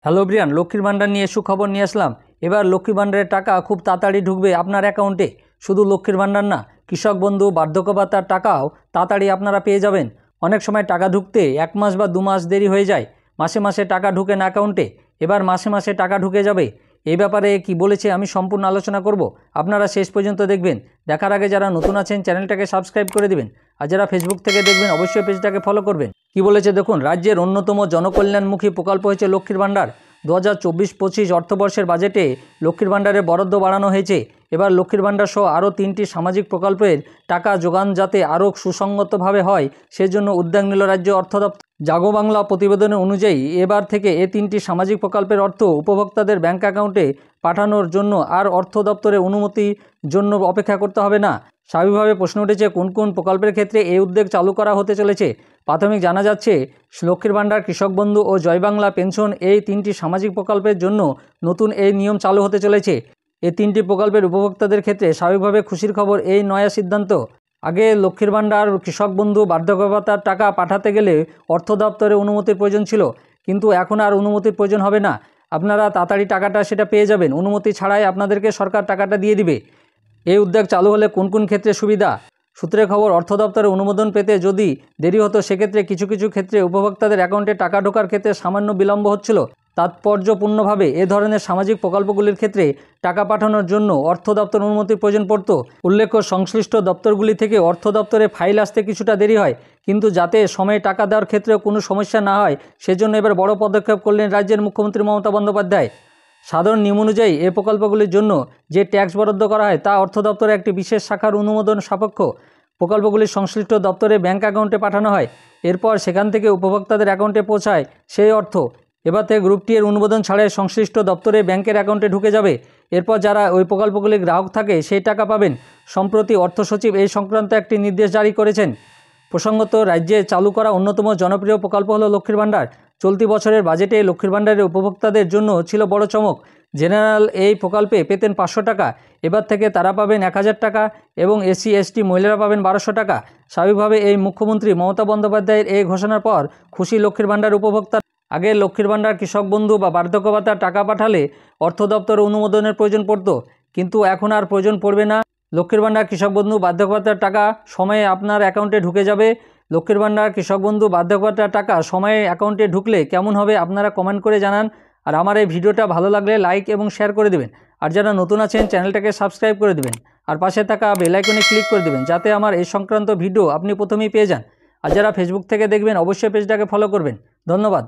Hello Brian, লক্ষ্মীর ভাণ্ডার নিয়ে সুখবর নিয়ে আসলাম। এবার লক্ষ্মীর ভাণ্ডারের টাকা খুব তাড়াতাড়ি ঢুকবে আপনার অ্যাকাউন্টে। শুধু লক্ষ্মীর ভাণ্ডার না, কৃষক বন্ধু, বার্ধক্য ভাতার টাকাও তাড়াতাড়ি আপনারা পেয়ে যাবেন। অনেক সময় টাকা ঢুকতে 1 মাস বা 2 মাস দেরি হয়ে যায়। মাসে মাসে টাকা ঢুকে না অ্যাকাউন্টে, এবার মাসে মাসে টাকা ঢুকে যাবে। এই ব্যাপারে কি বলেছে আমি সম্পূর্ণ আলোচনা করব, আপনারা শেষ পর্যন্ত দেখবেন। দেখার আগে যারা নতুন আছেন চ্যানেলটাকে সাবস্ক্রাইব করে দিবেন, আর যারা ফেসবুক থেকে দেখবেন অবশ্যই পেজটাকে ফলো করবেন। কি বলেছে দেখুন, রাজ্যের অন্যতম জনকল্যাণমুখী প্রকল্প হচ্ছে লক্ষ্মীর ভাণ্ডার। 2024-25 অর্থবর্ষের বাজেটে লক্ষ্মীর ভাণ্ডারের বরাদ্দ বাড়ানো হয়েছে। এবার লক্ষ্মীর ভাণ্ডার সহ আরও 3টি সামাজিক প্রকল্পের টাকা যোগান যাতে আরও সুসংগতভাবে হয়, সেজন্য উদ্যোগ নিল রাজ্য অর্থ দপ্তর। জাগো বাংলা প্রতিবেদনের অনুযায়ী এবার থেকে এই 3টি সামাজিক প্রকল্পের অর্থ উপভোক্তাদের ব্যাংক অ্যাকাউন্টে পাঠানোর জন্য আর অর্থ দপ্তরের অনুমতির জন্য অপেক্ষা করতে হবে না। স্বাভাবিকভাবে প্রশ্ন উঠেছে কোন কোন প্রকল্পের ক্ষেত্রে এই উদ্যোগ চালু করা হতে চলেছে। প্রাথমিক জানা যাচ্ছে লক্ষ্মীর ভাণ্ডার, কৃষক বন্ধু ও জয় বাংলা পেনশন, এই 3টি সামাজিক প্রকল্পের জন্য নতুন এই নিয়ম চালু হতে চলেছে। এই 3টি প্রকল্পের উপভোক্তাদের ক্ষেত্রে স্বাভাবিকভাবে খুশির খবর এই নয়া সিদ্ধান্ত। আগে লক্ষ্মীর ভাণ্ডার, কৃষক বন্ধু, বার্ধক্য ভাতার টাকা পাঠাতে গেলে অর্থ দপ্তরের অনুমতির প্রয়োজন ছিল, কিন্তু এখন আর অনুমতির প্রয়োজন হবে না। আপনারা তাড়াতাড়ি টাকাটা সেটা পেয়ে যাবেন, অনুমতি ছাড়াই আপনাদেরকে সরকার টাকাটা দিয়ে দিবে। এই উদ্যোগ চালু হলে কোন কোন ক্ষেত্রে সুবিধা? সূত্রের খবর, অর্থ দপ্তরের অনুমোদন পেতে যদি দেরি হতো সেক্ষেত্রে কিছু কিছু ক্ষেত্রে উপভোক্তাদের অ্যাকাউন্টে টাকা ঢোকার ক্ষেত্রে সামান্য বিলম্ব হচ্ছিল। তাৎপর্যপূর্ণভাবে এ ধরনের সামাজিক প্রকল্পগুলির ক্ষেত্রে টাকা পাঠানোর জন্য অর্থ দপ্তর অনুমতির প্রয়োজন পড়ত। উল্লেখ্য, সংশ্লিষ্ট দপ্তরগুলি থেকে অর্থ দপ্তরে ফাইল আসতে কিছুটা দেরি হয়, কিন্তু যাতে সময়ে টাকা দেওয়ার ক্ষেত্রেও কোনো সমস্যা না হয় সেজন্য এবার বড় পদক্ষেপ করলেন রাজ্যের মুখ্যমন্ত্রী মমতা বন্দ্যোপাধ্যায়। সাধারণ নিয়ম অনুযায়ী এই প্রকল্পগুলির জন্য যে ট্যাক্স বরাদ্দ করা হয় তা অর্থ দপ্তরের একটি বিশেষ শাখার অনুমোদন সাপেক্ষ। প্রকল্পগুলি সংশ্লিষ্ট দপ্তরে ব্যাংক অ্যাকাউন্টে পাঠানো হয়, এরপর সেখান থেকে উপভোক্তাদের অ্যাকাউন্টে পৌঁছায় সেই অর্থ। এবার থেকে গ্রুপটি এর অনুমোদন ছাড়াই সংশ্লিষ্ট দপ্তরে ব্যাংকের অ্যাকাউন্টে ঢুকে যাবে। এরপর যারা ওই প্রকল্পগুলির গ্রাহক থাকে সেই টাকা পাবেন। সম্প্রতি অর্থ সচিব এই সংক্রান্ত একটি নির্দেশ জারি করেছেন। প্রসঙ্গত, রাজ্যে চালু করা অন্যতম জনপ্রিয় প্রকল্প হলো লক্ষ্মীর ভাণ্ডার। চলতি বছরের বাজেটে লক্ষ্মীর ভাণ্ডারের উপভোক্তাদের জন্য ছিল বড় চমক। জেনারেল এই প্রকল্পে পেতেন 500 টাকা, এবার থেকে তারা পাবেন 1000 টাকা এবং SC ST মহিলারা পাবেন 1200 টাকা। স্বাভাবিকভাবে এই মুখ্যমন্ত্রী মমতা বন্দ্যোপাধ্যায়ের এই ঘোষণার পর খুশি লক্ষ্মীর ভাণ্ডার উপভোক্তা। আগে লক্ষ্মীর ভাণ্ডার, কৃষক বন্ধু বা বার্ধক্য ভাতার টাকা পাঠালে অর্থ দপ্তর অনুমোদনের প্রয়োজন পড়ত, কিন্তু এখন আর প্রয়োজন পড়বে না। লক্ষ্মীর ভাণ্ডার, কৃষক বন্ধু, বার্ধক্য ভাতার টাকা সময়ে আপনার অ্যাকাউন্টে ঢুকে যাবে। লক্ষ্মীর ভাণ্ডার, কৃষক বন্ধু, বার্ধক্য ভাতার টাকা সময়ে অ্যাকাউন্টে ঢুকলে কেমন হবে আপনারা কমেন্ট করে জানান। আর আমার এই ভিডিওটা ভালো লাগলে লাইক এবং শেয়ার করে দেবেন, আর যারা নতুন আছেন চ্যানেলটাকে সাবস্ক্রাইব করে দেবেন, আর পাশে থাকা বেল আইকনে ক্লিক করে দেবেন যাতে আমার এই সংক্রান্ত ভিডিও আপনি প্রথমেই পেয়ে যান। আর যারা ফেসবুক থেকে দেখবেন অবশ্যই পেজটাকে ফলো করবেন। ধন্যবাদ।